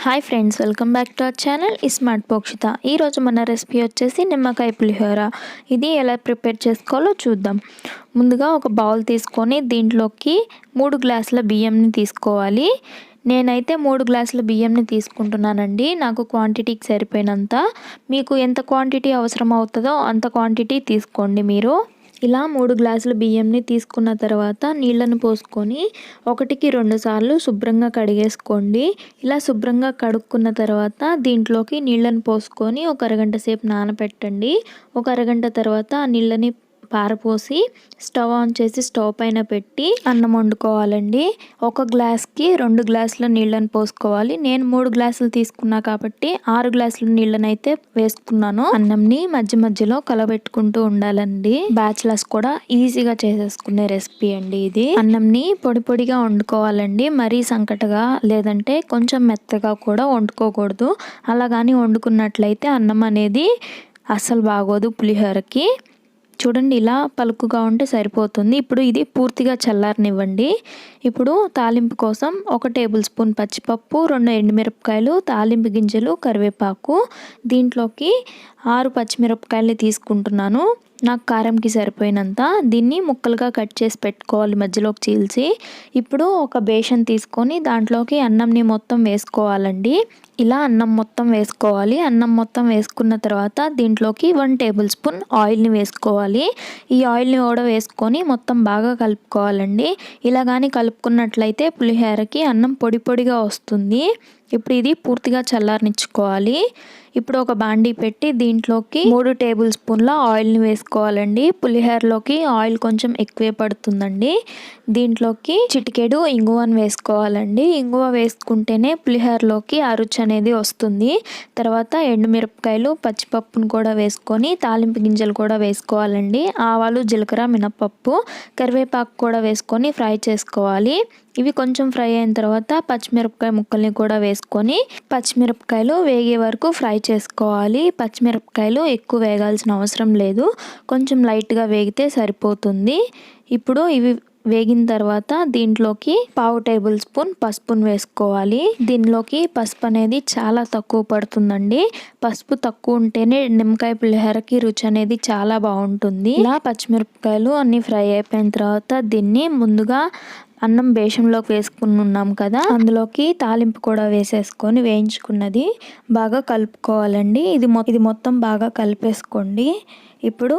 Hi friends, welcome back to our channel smart పోక్షిత. ఈరోజు మన రెసిపీ వచ్చేసి నిమ్మకాయ పులిహోర. ఇది ఎలా ప్రిపేర్ చేసుకోవాలో చూద్దాం. ముందుగా ఒక బౌల్ తీసుకొని దీంట్లోకి 3 గ్లాసుల బియ్యంని తీసుకోవాలి. నేనైతే 3 గ్లాసుల బియ్యంని తీసుకుంటున్నానండి, నాకు క్వాంటిటీకి సరిపోయినంత. మీకు ఎంత క్వాంటిటీ అవసరం అవుతుందో అంత క్వాంటిటీ తీసుకోండి మీరు. ఇలా 3 గ్లాసుల బియ్యంని తీసుకున్న తర్వాత నీళ్ళను పోసుకొని 1కి 2 సార్లు శుభ్రంగా కడిగేసుకోండి. ఇలా శుభ్రంగా కడుక్కున్న తర్వాత దీంట్లోకి నీళ్ళను పోసుకొని ఒక అరగంట సేపు నానబెట్టండి. ఒక అరగంట తర్వాత ఆ నీళ్ళని పారపోసి స్టవ్ ఆన్ చేసి స్టవ్ పైన పెట్టి అన్నం వండుకోవాలండి. 1 గ్లాస్కి 2 గ్లాసుల నీళ్ళని పోసుకోవాలి. నేను 3 గ్లాసులు తీసుకున్నా కాబట్టి 6 గ్లాసుల నీళ్ళని అయితే వేసుకున్నాను. అన్నంని మధ్య మధ్యలో కలబెట్టుకుంటూ ఉండాలండి. బ్యాచిలర్స్ కూడా ఈజీగా చేసేసుకునే రెసిపీ అండి ఇది. అన్నంని పొడి పొడిగా వండుకోవాలండి, మరీ సంకటగా లేదంటే కొంచెం మెత్తగా కూడా వండుకోకూడదు. అలా కానీ వండుకున్నట్లయితే అన్నం అనేది అస్సలు బాగోదు పులిహోరకి. చూడండి, ఇలా పలుకుగా ఉంటే సరిపోతుంది. ఇప్పుడు ఇది పూర్తిగా చల్లారనివ్వండి. ఇప్పుడు తాలింపు కోసం 1 టేబుల్ స్పూన్ పచ్చిపప్పు, 2 ఎండుమిరపకాయలు, తాలింపు గింజలు, కరివేపాకు, దీంట్లోకి 6 పచ్చిమిరపకాయలని తీసుకుంటున్నాను, నాకు కారంకి సరిపోయినంత. దీన్ని ముక్కలుగా కట్ చేసి పెట్టుకోవాలి మధ్యలోకి చీల్చి. ఇప్పుడు ఒక బేషన్ తీసుకొని దాంట్లోకి అన్నంని మొత్తం వేసుకోవాలండి. ఇలా అన్నం మొత్తం వేసుకోవాలి. అన్నం మొత్తం వేసుకున్న తర్వాత దీంట్లోకి 1 టేబుల్ స్పూన్ ఆయిల్ని వేసుకోవాలి. ఈ ఆయిల్ని కూడా వేసుకొని మొత్తం బాగా కలుపుకోవాలండి. ఇలా కానీ కలుపుకున్నట్లయితే పులిహోరకి అన్నం పొడి పొడిగా వస్తుంది. ఇప్పుడు ఇది పూర్తిగా చల్లారనిచ్చుకోవాలి. ఇప్పుడు ఒక బాండీ పెట్టి దీంట్లోకి 3 టేబుల్ స్పూన్ల ఆయిల్ని వేసుకోవాలండి. పులిహోరలోకి ఆయిల్ కొంచెం ఎక్కువే పడుతుందండి. దీంట్లోకి చిటికెడు ఇంగువను వేసుకోవాలండి. ఇంగువ వేసుకుంటేనే పులిహోరలోకి ఆ రుచి అనేది వస్తుంది. తర్వాత ఎండుమిరపకాయలు, పచ్చిపప్పును కూడా వేసుకొని తాలింపు గింజలు కూడా వేసుకోవాలండి. ఆవాలు, జీలకర్ర, మినపప్పు, కరివేపాకు కూడా వేసుకొని ఫ్రై చేసుకోవాలి. ఇవి కొంచెం ఫ్రై అయిన తర్వాత పచ్చిమిరపకాయ ముక్కల్ని కూడా వేసుకొని పచ్చిమిరపకాయలు వేగే వరకు ఫ్రై చేసుకోవాలి. పచ్చిమిరపకాయలు ఎక్కువ వేగాల్సిన అవసరం లేదు, కొంచెం లైట్గా వేగితే సరిపోతుంది. ఇప్పుడు ఇవి వేగిన తర్వాత దీంట్లోకి 1/2 టేబుల్ స్పూన్ పసుపును వేసుకోవాలి. దీనిలోకి పసుపు అనేది చాలా తక్కువ పడుతుందండి. పసుపు తక్కువ ఉంటేనే నిమ్మకాయ పులిహోరకి రుచి అనేది చాలా బాగుంటుంది. ఇలా పచ్చిమిరపకాయలు అన్ని ఫ్రై అయిపోయిన తర్వాత దీన్ని ముందుగా అన్నం బేషన్లోకి వేసుకుని ఉన్నాం కదా, అందులోకి తాలింపు కూడా వేసేసుకొని వేయించుకున్నది బాగా కలుపుకోవాలండి. ఇది మొత్తం బాగా కలిపేసుకోండి. ఇప్పుడు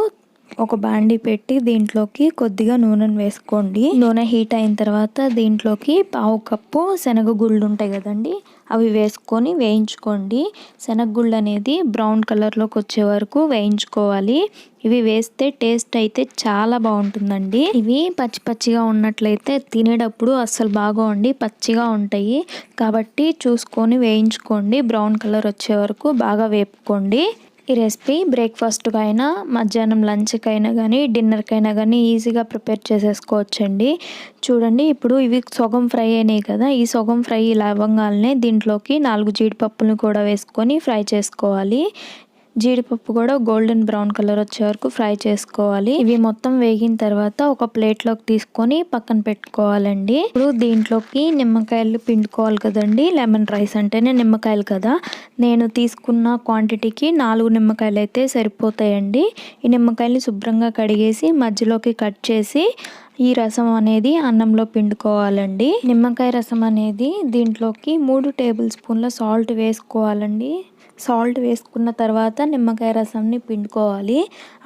ఒక బాండీ పెట్టి దీంట్లోకి కొద్దిగా నూనెను వేసుకోండి. నూనె హీట్ అయిన తర్వాత దీంట్లోకి 1/2 కప్పు శనగగుళ్ళు ఉంటాయి కదండి, అవి వేసుకొని వేయించుకోండి. శనగగుళ్ళు అనేది బ్రౌన్ కలర్లోకి వచ్చే వరకు వేయించుకోవాలి. ఇవి వేస్తే టేస్ట్ అయితే చాలా బాగుంటుందండి. ఇవి పచ్చి పచ్చిగా ఉన్నట్లయితే తినేటప్పుడు అస్సలు బాగోండి, పచ్చిగా ఉంటాయి. కాబట్టి చూసుకొని వేయించుకోండి. బ్రౌన్ కలర్ వచ్చే వరకు బాగా వేపుకోండి. ఈ రెసిపీ బ్రేక్ఫాస్ట్కి అయినా, మధ్యాహ్నం లంచ్కి అయినా కానీ, డిన్నర్కి అయినా కానీ ఈజీగా ప్రిపేర్ చేసేసుకోవచ్చండి. చూడండి, ఇప్పుడు ఇవి సగం ఫ్రై అయినాయి కదా, ఈ సగం ఫ్రై ఇలా అవ్వగానే దీంట్లోకి 4 జీడిపప్పులను కూడా వేసుకొని ఫ్రై చేసుకోవాలి. జీడిపప్పు కూడా గోల్డెన్ బ్రౌన్ కలర్ వచ్చే వరకు ఫ్రై చేసుకోవాలి. ఇవి మొత్తం వేగిన తర్వాత ఒక ప్లేట్లోకి తీసుకొని పక్కన పెట్టుకోవాలండి. ఇప్పుడు దీంట్లోకి నిమ్మకాయలు పిండుకోవాలి కదండి. లెమన్ రైస్ అంటేనే నిమ్మకాయలు కదా, నేను తీసుకున్న క్వాంటిటీకి 4 నిమ్మకాయలు అయితే సరిపోతాయండి. ఈ నిమ్మకాయలు శుభ్రంగా కడిగేసి మధ్యలోకి కట్ చేసి ఈ రసం అనేది అన్నంలో పిండుకోవాలండి. నిమ్మకాయ రసం అనేది దీంట్లోకి 3 టేబుల్ స్పూన్ల సాల్ట్ వేసుకోవాలండి. సాల్ట్ వేసుకున్న తర్వాత నిమ్మకాయ రసంని పిండుకోవాలి.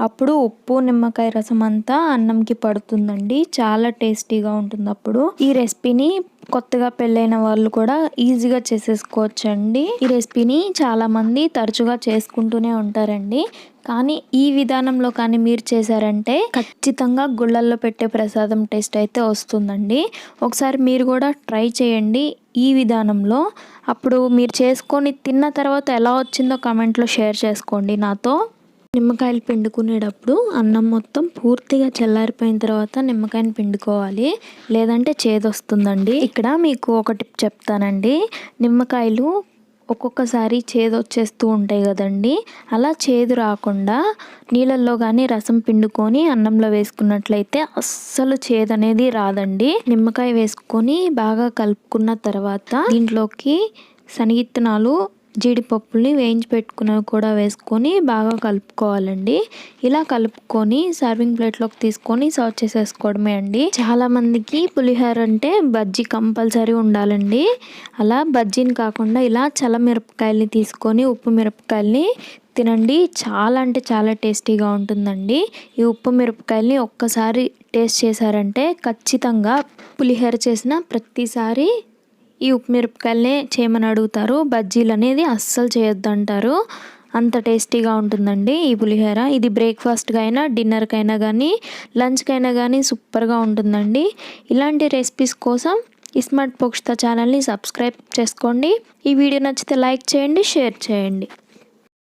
అప్పుడు ఉప్పు, నిమ్మకాయ రసం అంతా అన్నంకి పడుతుందండి, చాలా టేస్టీగా ఉంటుంది. అప్పుడు ఈ రెసిపీని కొత్తగా పెళ్ళైన వాళ్ళు కూడా ఈజీగా చేసేసుకోవచ్చండి. ఈ రెసిపీని చాలామంది తరచుగా చేసుకుంటూనే ఉంటారండి. కానీ ఈ విధానంలో కానీ మీరు చేశారంటే ఖచ్చితంగా గుళ్ళల్లో పెట్టే ప్రసాదం టేస్ట్ అయితే వస్తుందండి. ఒకసారి మీరు కూడా ట్రై చేయండి ఈ విధానంలో. అప్పుడు మీరు చేసుకొని తిన్న తర్వాత ఎలా వచ్చిందో కామెంట్లో షేర్ చేసుకోండి నాతో. నిమ్మకాయలు పిండుకునేటప్పుడు అన్నం మొత్తం పూర్తిగా చల్లారిపోయిన తర్వాత నిమ్మకాయని పిండుకోవాలి, లేదంటే చేదొస్తుందండి. ఇక్కడ మీకు ఒక టిప్ చెప్తానండి. నిమ్మకాయలు ఒక్కొక్కసారి చేదు వచ్చేస్తూ ఉంటాయి కదండి, అలా చేదు రాకుండా నీళ్ళల్లో కానీ రసం పిండుకొని అన్నంలో వేసుకున్నట్లయితే అస్సలు చేదు అనేది రాదండి. నిమ్మకాయ వేసుకొని బాగా కలుపుకున్న తర్వాత దీంట్లోకి శనగిత్తనాలు, జీడిపప్పుల్ని వేయించి పెట్టుకున్నవి కూడా వేసుకొని బాగా కలుపుకోవాలండి. ఇలా కలుపుకొని సర్వింగ్ ప్లేట్లోకి తీసుకొని సర్వ్ చేసేసుకోవడమే అండి. చాలామందికి పులిహోర అంటే బజ్జీ కంపల్సరీ ఉండాలండి. అలా బజ్జీని కాకుండా ఇలా చల్లమిరపకాయల్ని తీసుకొని ఉప్పు మిరపకాయల్ని తినండి. చాలా అంటే చాలా టేస్టీగా ఉంటుందండి. ఈ ఉప్పు మిరపకాయల్ని ఒక్కసారి టేస్ట్ చేశారంటే ఖచ్చితంగా పులిహోర చేసిన ప్రతిసారి ఈ ఉప్పు మిరపకాయలనే చేయమని అడుగుతారు. బజ్జీలు అనేది అస్సలు చేయొద్దంటారు. అంత టేస్టీగా ఉంటుందండి ఈ పులిహోర. ఇది బ్రేక్ఫాస్ట్గా అయినా, డిన్నర్కైనా కానీ, లంచ్కైనా కానీ సూపర్గా ఉంటుందండి. ఇలాంటి రెసిపీస్ కోసం స్మార్ట్ పోక్షిత ఛానల్ని సబ్స్క్రైబ్ చేసుకోండి. ఈ వీడియో నచ్చితే లైక్ చేయండి, షేర్ చేయండి.